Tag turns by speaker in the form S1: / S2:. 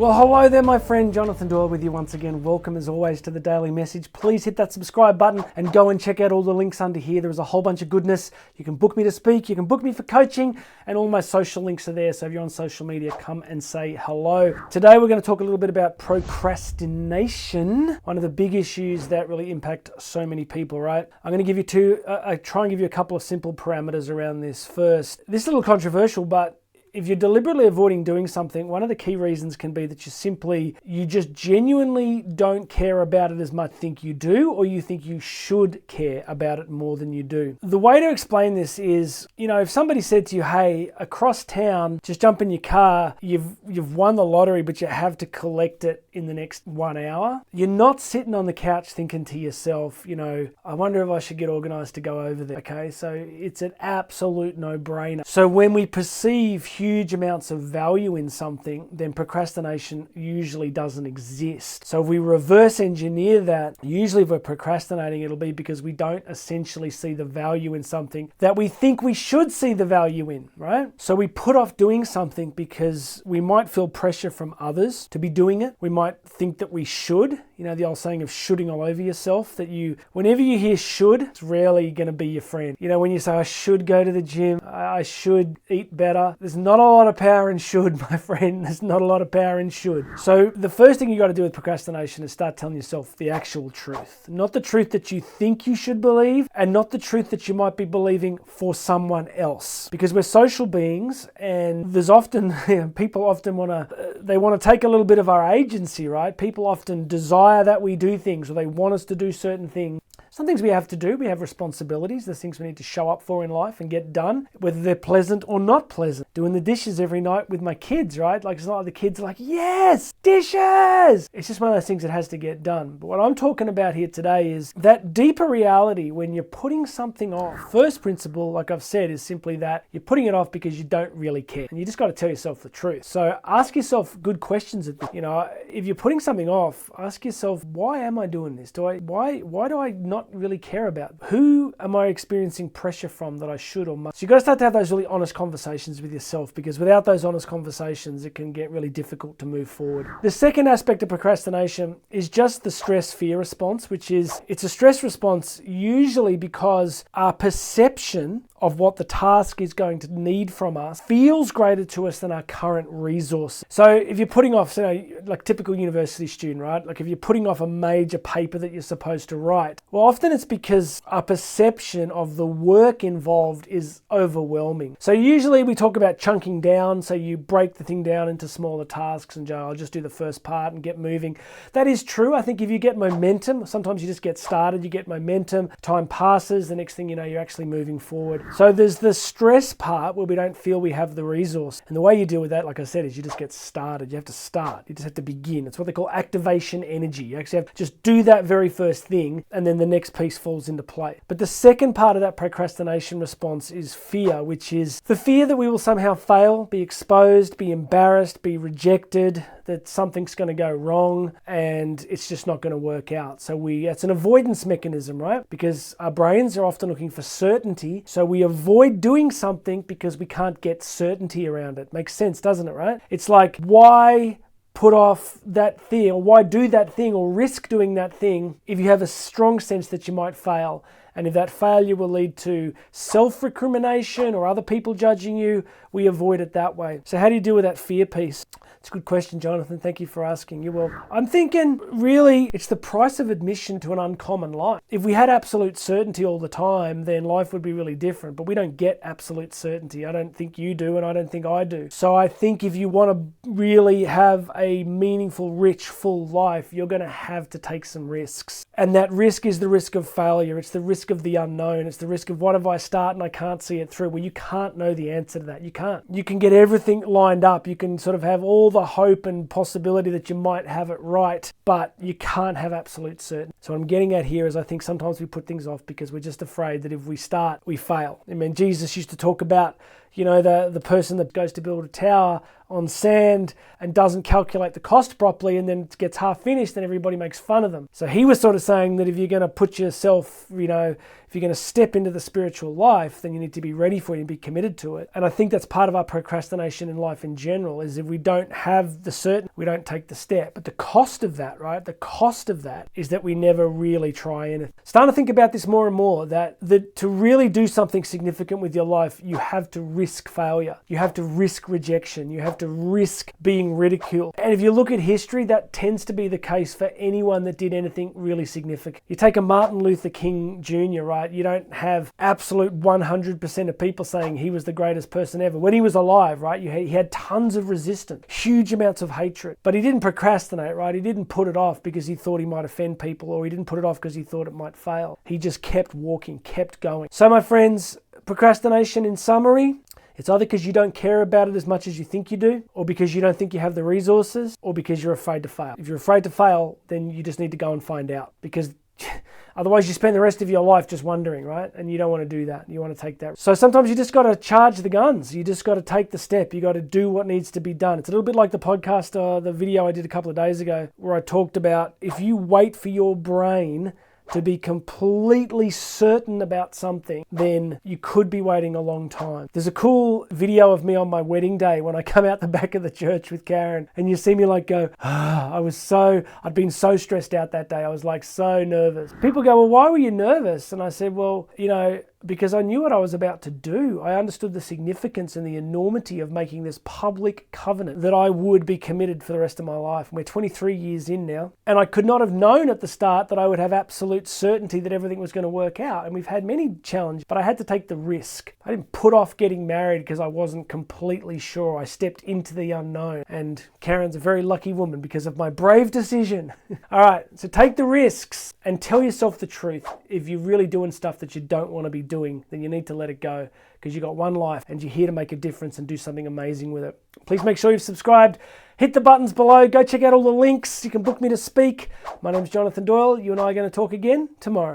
S1: Well, hello there, my friend. Jonathan Doyle with you once again. Welcome as always to the Daily Message. Please hit that subscribe button and go and check out all the links under here. There is a whole bunch of goodness. You can book me to speak, you can book me for coaching, and all my social links are there. So if you're on social media, come and say hello. Today we're going to talk a little bit about procrastination, one of the big issues that really impact so many people, right? I'm going to give you try and give you a couple of simple parameters around this first. This is a little controversial, but if you're deliberately avoiding doing something, one of the key reasons can be that you just genuinely don't care about it as much think you do, or you think you should care about it more than you do. The way to explain this is, if somebody said to you, hey, across town, just jump in your car, you've won the lottery, but you have to collect it in the next 1 hour. You're not sitting on the couch thinking to yourself, I wonder if I should get organized to go over there. Okay, so it's an absolute no-brainer. So when we perceive huge amounts of value in something, then procrastination usually doesn't exist. So if we reverse engineer that, usually if we're procrastinating, it'll be because we don't essentially see the value in something that we think we should see the value in, right? So we put off doing something because we might feel pressure from others to be doing it. We might think that we should, the old saying of shoulding all over yourself, that whenever you hear should, it's rarely going to be your friend. When you say, I should go to the gym, I should eat better, there's not a lot of power in should, my friend. There's not a lot of power in should. So the first thing you got to do with procrastination is start telling yourself the actual truth. Not the truth that you think you should believe, and not the truth that you might be believing for someone else. Because we're social beings, and there's often, people often want to take a little bit of our agency, right? People often desire that we do things, or they want us to do certain things. Some things we have to do, we have responsibilities. There's things we need to show up for in life and get done, whether they're pleasant or not pleasant. Doing the dishes every night with my kids, right? It's not like the kids are like, yes, dishes! It's just one of those things that has to get done. But what I'm talking about here today is that deeper reality when you're putting something off. First principle, like I've said, is simply that you're putting it off because you don't really care. And you just got to tell yourself the truth. So ask yourself good questions at this. If you're putting something off, ask yourself, why am I doing this? Why do I not really care about? Who am I experiencing pressure from that I should or must? So you've got to start to have those really honest conversations with yourself, because without those honest conversations, it can get really difficult to move forward. The second aspect of procrastination is just the stress-fear response, which is, it's a stress response usually because our perception of what the task is going to need from us feels greater to us than our current resources. So if you're putting off, like typical university student, right? Like if you're putting off a major paper that you're supposed to write, well, often it's because our perception of the work involved is overwhelming. So usually we talk about chunking down, so you break the thing down into smaller tasks and I'll just do the first part and get moving. That is true. I think if you get momentum, sometimes you just get started, you get momentum, time passes, the next thing you know, you're actually moving forward. So there's the stress part where we don't feel we have the resource. And the way you deal with that, like I said, is you just get started. You have to start. You just have to begin. It's what they call activation energy. You actually have to just do that very first thing, and then the next piece falls into play. But the second part of that procrastination response is fear, which is the fear that we will somehow fail, be exposed, be embarrassed, be rejected, that something's going to go wrong and it's just not going to work out. So it's an avoidance mechanism, right? Because our brains are often looking for certainty. So we avoid doing something because we can't get certainty around it. Makes sense, doesn't it, right? It's like, why put off that thing, or why do that thing, or risk doing that thing if you have a strong sense that you might fail? And if that failure will lead to self-recrimination or other people judging you, we avoid it that way. So how do you deal with that fear piece? It's a good question, Jonathan. Thank you for asking. You're welcome. I'm thinking, really, it's the price of admission to an uncommon life. If we had absolute certainty all the time, then life would be really different. But we don't get absolute certainty. I don't think you do, and I don't think I do. So I think if you want to really have a meaningful, rich, full life, you're going to have to take some risks. And that risk is the risk of failure. It's the risk of the unknown. It's the risk of, what if I start and I can't see it through? Well, you can't know the answer to that. You can't. You can get everything lined up. You can sort of have all the hope and possibility that you might have it right, but you can't have absolute certainty. So what I'm getting at here is, I think sometimes we put things off because we're just afraid that if we start, we fail. I mean, Jesus used to talk about, the person that goes to build a tower on sand and doesn't calculate the cost properly and then gets half finished and everybody makes fun of them. So he was sort of saying that if you're going to put yourself, if you're going to step into the spiritual life, then you need to be ready for it and be committed to it. And I think that's part of our procrastination in life in general, is if we don't have the certain, we don't take the step. But the cost of that, right? The cost of that is that we never really try anything. Starting to think about this more and more, that to really do something significant with your life, you have to risk failure. You have to risk rejection. You have to risk being ridiculed. And if you look at history, that tends to be the case for anyone that did anything really significant. You take a Martin Luther King Jr., right? You don't have absolute 100% of people saying he was the greatest person ever. When he was alive, right, he had tons of resistance, huge amounts of hatred. But he didn't procrastinate, right? He didn't put it off because he thought he might offend people, or he didn't put it off because he thought it might fail. He just kept walking, kept going. So my friends, procrastination in summary, it's either because you don't care about it as much as you think you do, or because you don't think you have the resources, or because you're afraid to fail. If you're afraid to fail, then you just need to go and find out, because otherwise you spend the rest of your life just wondering, right? And you don't want to do that. You want to take that. So sometimes you just got to charge the guns. You just got to take the step. You got to do what needs to be done. It's a little bit like the podcast, the video I did a couple of days ago, where I talked about if you wait for your brain to be completely certain about something, then you could be waiting a long time. There's a cool video of me on my wedding day when I come out the back of the church with Karen, and you see me go, I'd been so stressed out that day. I was so nervous. People go, well, why were you nervous? And I said, well, because I knew what I was about to do. I understood the significance and the enormity of making this public covenant that I would be committed for the rest of my life. We're 23 years in now, and I could not have known at the start that I would have absolute certainty that everything was going to work out. And we've had many challenges, but I had to take the risk. I didn't put off getting married because I wasn't completely sure. I stepped into the unknown, and Karen's a very lucky woman because of my brave decision. All right, so take the risks and tell yourself the truth. If you're really doing stuff that you don't want to be doing, then you need to let it go, because you got one life and you're here to make a difference and do something amazing with it. Please make sure you've subscribed. Hit the buttons below. Go check out all the links. You can book me to speak. My name's Jonathan Doyle. You and I are going to talk again tomorrow.